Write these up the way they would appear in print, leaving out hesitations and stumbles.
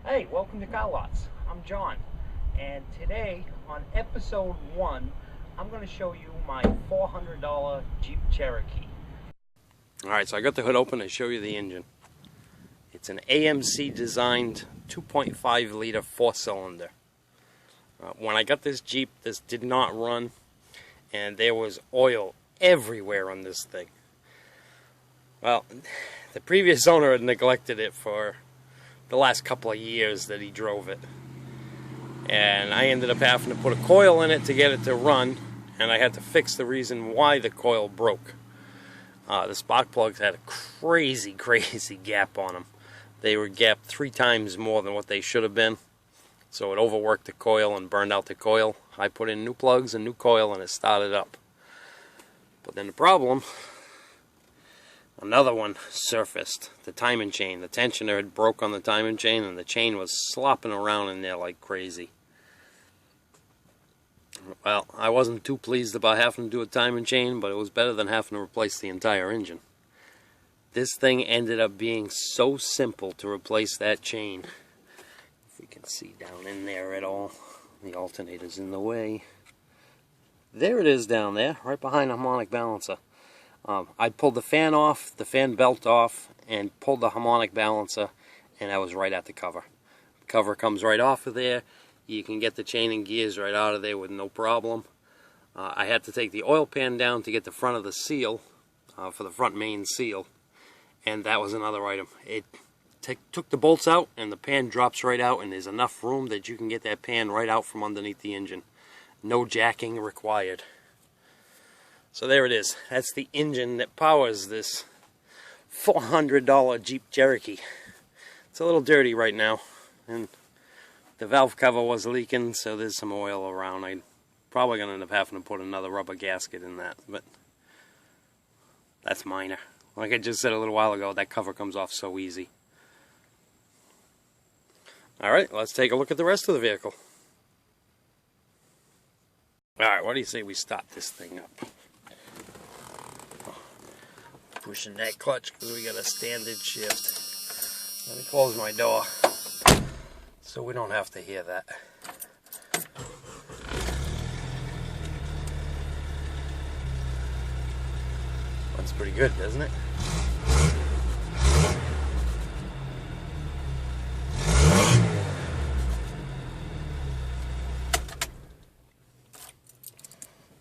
Hey, welcome to Car Lots. I'm John, and today on episode 1 I'm going to show you my $400 Jeep Cherokee. Alright, so I got the hood open to show you the engine. It's an AMC designed 2.5 liter 4-cylinder. When I got this Jeep, this did not run, and there was oil everywhere on this thing. Well, the previous owner had neglected it for the last couple of years that he drove it. And I ended up having to put a coil in it to get it to run, and I had to fix the reason why the coil broke. The spark plugs had a crazy gap on them. They were gapped 3 times more than what they should have been. So it overworked the coil and burned out the coil. I put in new plugs and new coil and it started up. But then the problem, another one surfaced. The timing chain. The tensioner had broke on the timing chain and the chain was slopping around in there like crazy. Well, I wasn't too pleased about having to do a timing chain, but it was better than having to replace the entire engine. This thing ended up being so simple to replace that chain. If we can see down in there at all, the alternator's in the way. There it is down there, right behind the harmonic balancer. I pulled the fan off, the fan belt off, and pulled the harmonic balancer, and I was right at the cover. The cover comes right off of there. You can get the chain and gears right out of there with no problem. I had to take the oil pan down to get the front of the seal, for the front main seal, and that was another item. It took the bolts out, and the pan drops right out, and there's enough room that you can get that pan right out from underneath the engine. No jacking required. So there it is. That's the engine that powers this $400 Jeep Cherokee. It's a little dirty right now, and the valve cover was leaking, so there's some oil around. I'm probably going to end up having to put another rubber gasket in that, but that's minor. Like I just said a little while ago, that cover comes off so easy. Alright, let's take a look at the rest of the vehicle. Alright, what do you say we start this thing up? Pushing that clutch because we got a standard shift. Let me close my door so we don't have to hear that. That's pretty good, doesn't it?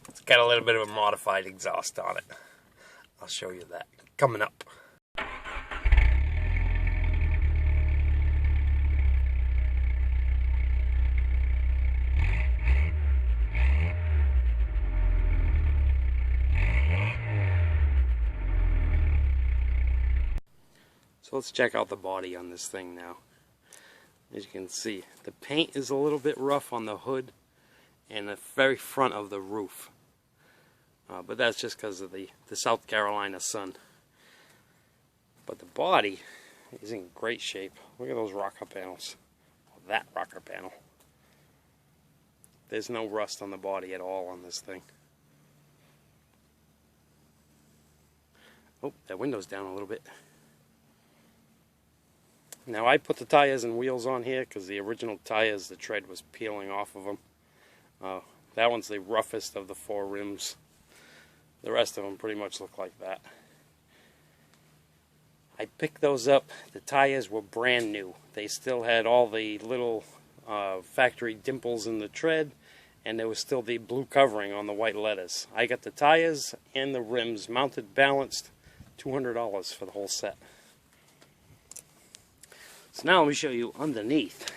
It's got a little bit of a modified exhaust on it. I'll show you that coming up. So let's check out the body on this thing now. As you can see, the paint is a little bit rough on the hood and the very front of the roof. But that's just because of the South Carolina sun. But the body is in great shape. Look at those rocker panels. That rocker panel. There's no rust on the body at all on this thing. Oh, that window's down a little bit. Now I put the tires and wheels on here because the original tires, the tread was peeling off of them. That one's the roughest of the 4 rims. The rest of them pretty much look like that. I picked those up. The tires were brand new. They still had all the little factory dimples in the tread, and there was still the blue covering on the white letters. I got the tires and the rims mounted balanced, $200 for the whole set. So now let me show you underneath.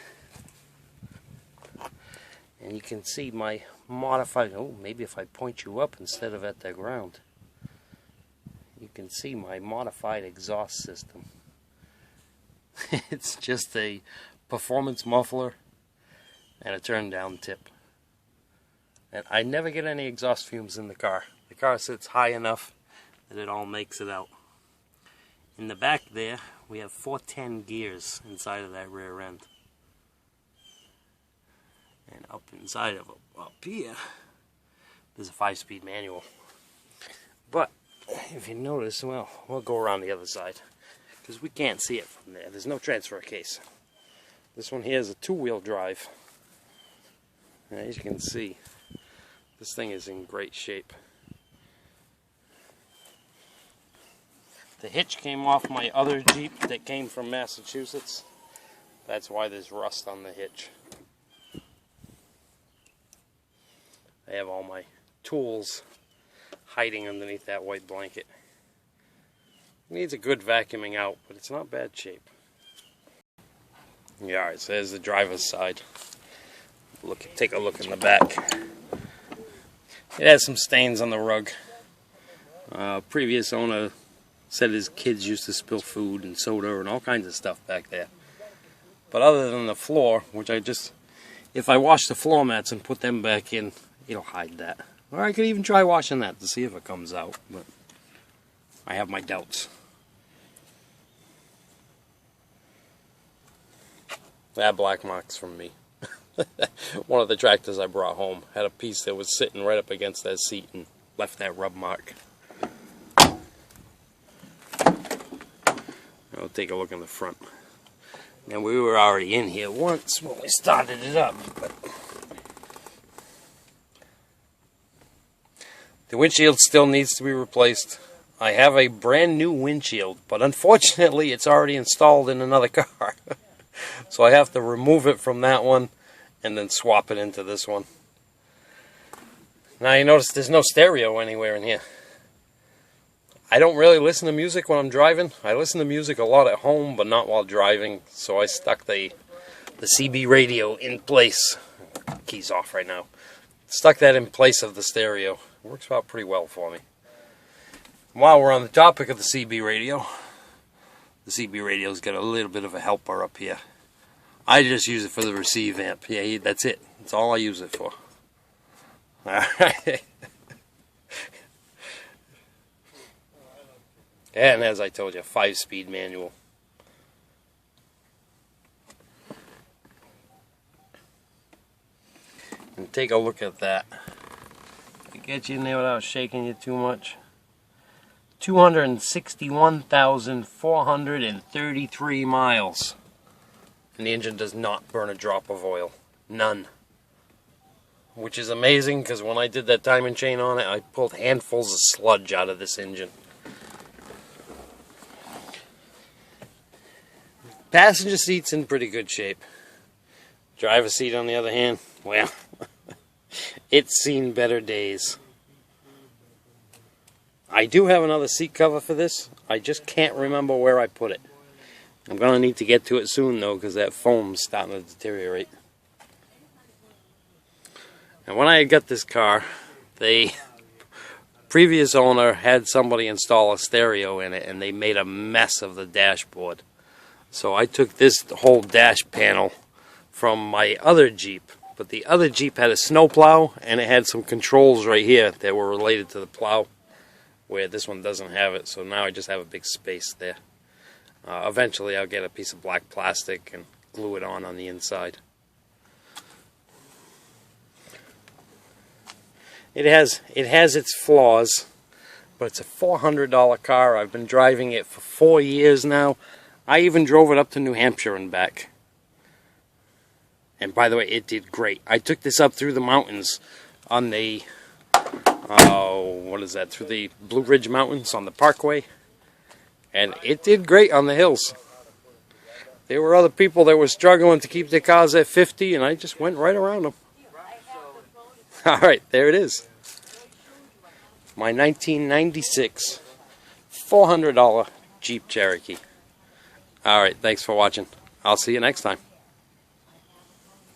And you can see my modified, oh, maybe if I point you up instead of at the ground. You can see my modified exhaust system. It's just a performance muffler and a turn down tip. And I never get any exhaust fumes in the car. The car sits high enough that it all makes it out. In the back there, we have 410 gears inside of that rear end. And up inside of it, up here, there's a 5-speed manual. But if you notice, well, we'll go around the other side because we can't see it from there. There's no transfer case. This one here is a two-wheel drive. As you can see, this thing is in great shape. The hitch came off my other Jeep that came from Massachusetts. That's why there's rust on the hitch. I have all my tools hiding underneath that white blanket. It needs a good vacuuming out, but it's not bad shape. Yeah, alright, so there's the driver's side. Take a look in the back. It has some stains on the rug. Previous owner said his kids used to spill food and soda and all kinds of stuff back there. But other than the floor, which if I wash the floor mats and put them back in, it'll hide that. Or I could even try washing that to see if it comes out, but I have my doubts. That black mark's from me. One of the tractors I brought home had a piece that was sitting right up against that seat and left that rub mark. I'll take a look in the front. Now, we were already in here once when we started it up, but the windshield still needs to be replaced. I have a brand new windshield, but unfortunately it's already installed in another car. So I have to remove it from that one and then swap it into this one. Now you notice there's no stereo anywhere in here. I don't really listen to music when I'm driving. I listen to music a lot at home, but not while driving. So I stuck the CB radio in place. Key's off right now. Stuck that in place of the stereo. It works out pretty well for me. While we're on the topic of the CB radio's got a little bit of a helper up here. I just use it for the receive amp. Yeah, that's it. That's all I use it for. Alright. And as I told you, 5-speed manual. And take a look at that. To get you in there without shaking you too much. 261,433 miles. And the engine does not burn a drop of oil. None. Which is amazing, because when I did that timing chain on it, I pulled handfuls of sludge out of this engine. Passenger seat's in pretty good shape. Driver's seat, on the other hand, well, it's seen better days. I do have another seat cover for this. I just can't remember where I put it. I'm going to need to get to it soon, though, because that foam's starting to deteriorate. And when I got this car, the previous owner had somebody install a stereo in it, and they made a mess of the dashboard. So I took this whole dash panel from my other Jeep. But the other Jeep had a snowplow, and it had some controls right here that were related to the plow, where this one doesn't have it. So now I just have a big space there. Eventually I'll get a piece of black plastic and glue it on the inside. It has its flaws, but it's a $400 car. I've been driving it for 4 years now. I even drove it up to New Hampshire and back. And by the way, it did great. I took this up through the mountains on the, through the Blue Ridge Mountains on the Parkway. And it did great on the hills. There were other people that were struggling to keep their cars at 50, and I just went right around them. Alright, there it is. My 1996 $400 Jeep Cherokee. Alright, thanks for watching. I'll see you next time.